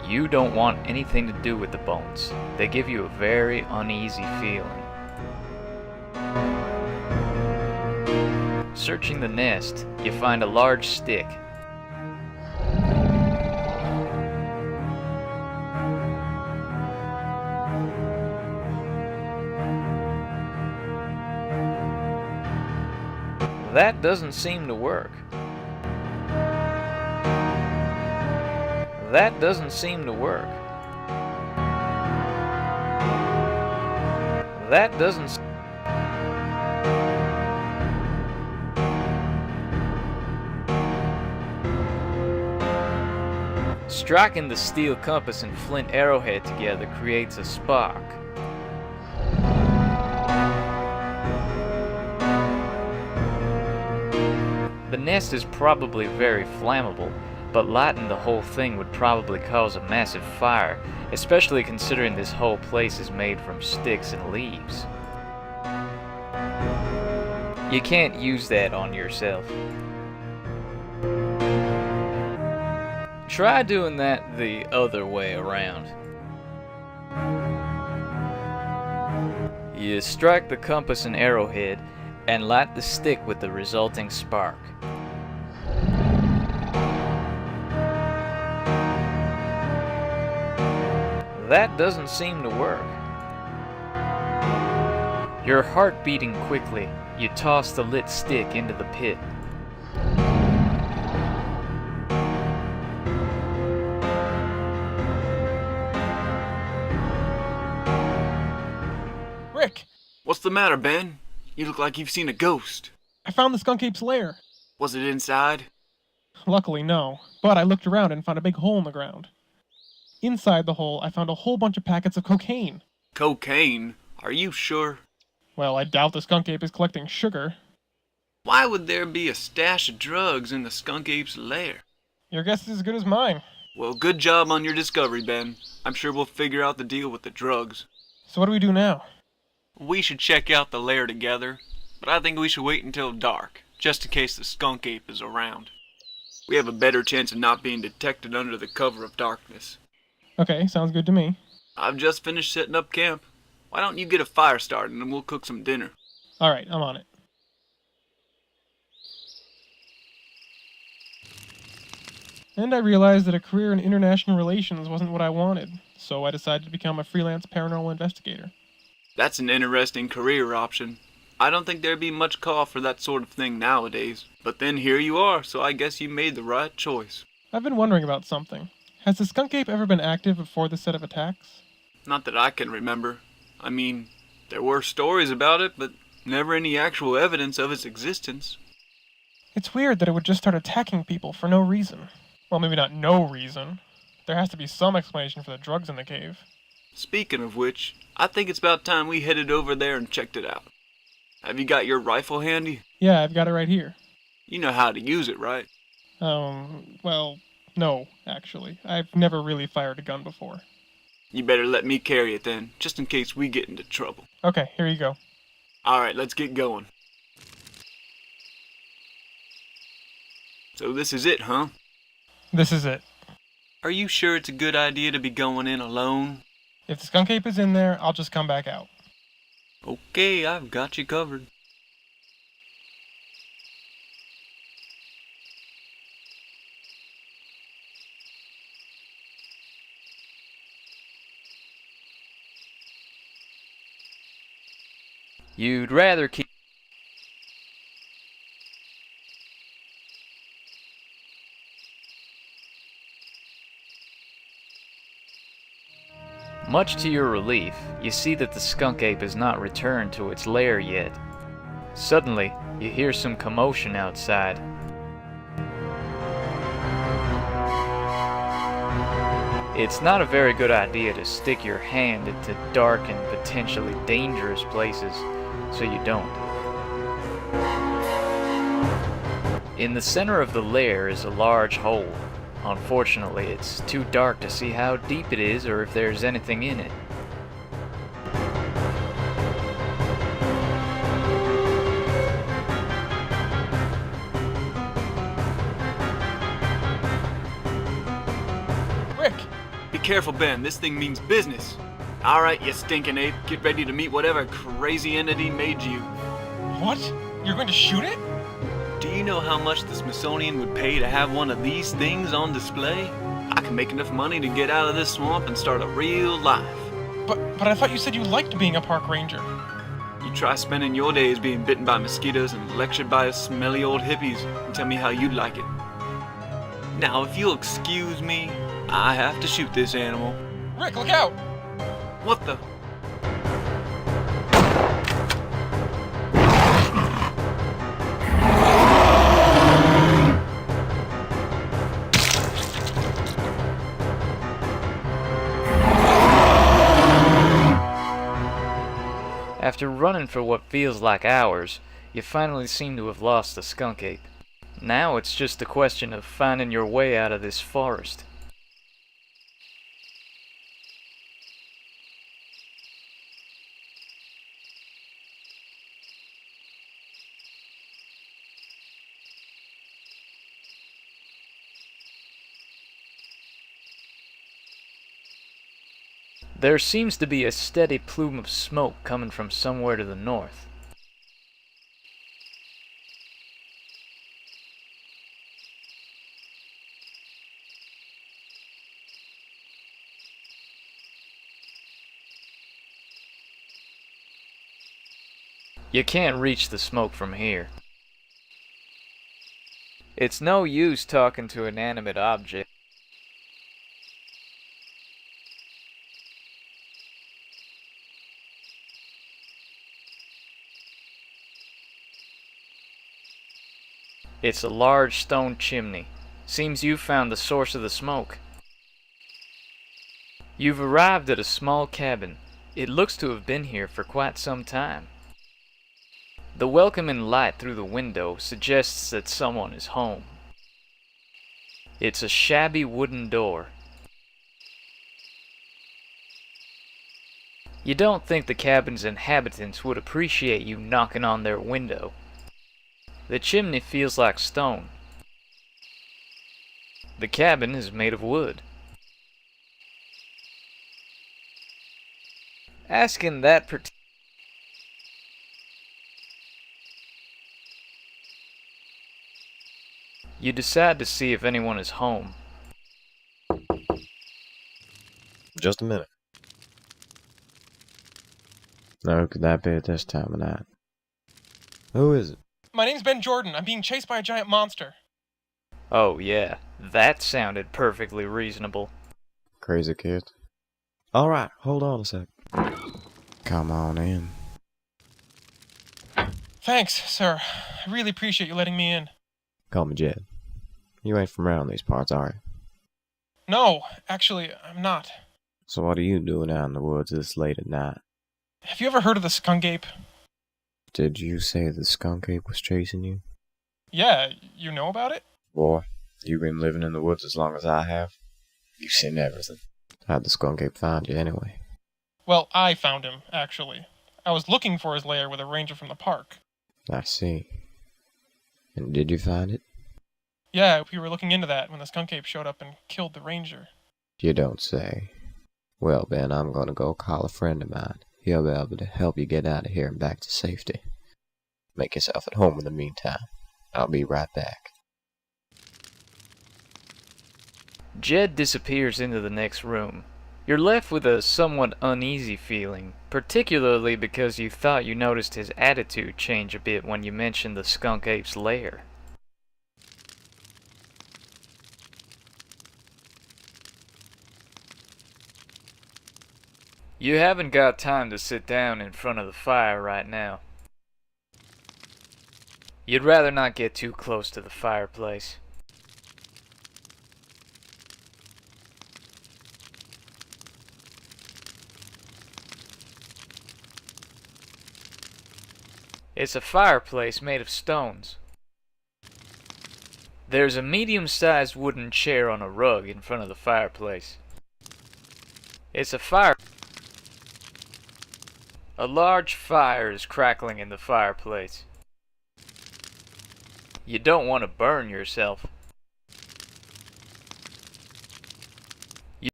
You don't want anything to do with the bones. They give you a very uneasy feeling. Searching the nest, you find a large stick. That doesn't seem to work. That doesn't seem to work. That doesn't. Striking the steel compass and flint arrowhead together creates a spark. The nest is probably very flammable, but lighting the whole thing would probably cause a massive fire, especially considering this whole place is made from sticks and leaves. You can't use that on yourself. Try doing that the other way around. You strike the compass and arrowhead and light the stick with the resulting spark. That doesn't seem to work. Your heart beating quickly, you toss the lit stick into the pit. Rick! What's the matter, Ben? You look like you've seen a ghost. I found the Skunk-Ape's lair. Was it inside? Luckily, no. But I looked around and found a big hole in the ground. Inside the hole, I found a whole bunch of packets of cocaine. Cocaine? Are you sure? Well, I doubt the Skunk-Ape is collecting sugar. Why would there be a stash of drugs in the Skunk-Ape's lair? Your guess is as good as mine. Well, good job on your discovery, Ben. I'm sure we'll figure out the deal with the drugs. So what do we do now? We should check out the lair together, but I think we should wait until dark, just in case the Skunk-Ape is around. We have a better chance of not being detected under the cover of darkness. Okay, sounds good to me. I've just finished setting up camp. Why don't you get a fire started and we'll cook some dinner? Alright, I'm on it. And I realized that a career in international relations wasn't what I wanted, so I decided to become a freelance paranormal investigator. That's an interesting career option. I don't think there'd be much call for that sort of thing nowadays. But then here you are, so I guess you made the right choice. I've been wondering about something. Has the Skunk-Ape ever been active before this set of attacks? Not that I can remember. I mean, there were stories about it, but never any actual evidence of its existence. It's weird that it would just start attacking people for no reason. Well, maybe not no reason. There has to be some explanation for the drugs in the cave. Speaking of which, I think it's about time we headed over there and checked it out. Have you got your rifle handy? Yeah, I've got it right here. You know how to use it, right? Well, no, actually. I've never really fired a gun before. You better let me carry it then, just in case we get into trouble. Okay, here you go. Alright, let's get going. So this is it, huh? This is it. Are you sure it's a good idea to be going in alone? If the Skunk-Ape is in there, I'll just come back out. Okay, I've got you covered. You'd rather keep. Much to your relief, you see that the Skunk-Ape has not returned to its lair yet. Suddenly, you hear some commotion outside. It's not a very good idea to stick your hand into dark and potentially dangerous places, so you don't. In the center of the lair is a large hole. Unfortunately, it's too dark to see how deep it is or if there's anything in it. Rick! Be careful, Ben. This thing means business. Alright, you stinking ape. Get ready to meet whatever crazy entity made you. What? You're going to shoot it? Do you know how much the Smithsonian would pay to have one of these things on display? I can make enough money to get out of this swamp and start a real life. But I thought you said you liked being a park ranger. You try spending your days being bitten by mosquitoes and lectured by smelly old hippies and tell me how you'd like it. Now, if you'll excuse me, I have to shoot this animal. Rick, look out! What the? After running for what feels like hours, you finally seem to have lost the Skunk-Ape. Now it's just a question of finding your way out of this forest. There seems to be a steady plume of smoke coming from somewhere to the north. You can't reach the smoke from here. It's no use talking to an inanimate object. It's a large stone chimney. Seems you've found the source of the smoke. You've arrived at a small cabin. It looks to have been here for quite some time. The welcoming light through the window suggests that someone is home. It's a shabby wooden door. You don't think the cabin's inhabitants would appreciate you knocking on their window. The chimney feels like stone. The cabin is made of wood. Asking that you decide to see if anyone is home. Just a minute. Now, who could that be at this time of night? Who is it? My name's Ben Jordan. I'm being chased by a giant monster. Oh yeah, that sounded perfectly reasonable. Crazy kid. Alright, hold on a sec. Come on in. Thanks, sir. I really appreciate you letting me in. Call me Jed. You ain't from around these parts, are you? No, actually, I'm not. So what are you doing out in the woods this late at night? Have you ever heard of the Skunk-Ape? Did you say the Skunk-Ape was chasing you? Yeah, you know about it? Boy, you've been living in the woods as long as I have. You've seen everything. How'd the Skunk-Ape find you anyway? Well, I found him, actually. I was looking for his lair with a ranger from the park. I see. And did you find it? Yeah, we were looking into that when the Skunk-Ape showed up and killed the ranger. You don't say. Well, Ben, I'm gonna go call a friend of mine. He'll be able to help you get out of here and back to safety. Make yourself at home in the meantime. I'll be right back. Jed disappears into the next room. You're left with a somewhat uneasy feeling, particularly because you thought you noticed his attitude change a bit when you mentioned the Skunk-Ape's lair. You haven't got time to sit down in front of the fire right now. You'd rather not get too close to the fireplace. It's a fireplace made of stones. There's a medium-sized wooden chair on a rug in front of the fireplace. It's a large fire is crackling in the fireplace. You don't want to burn yourself.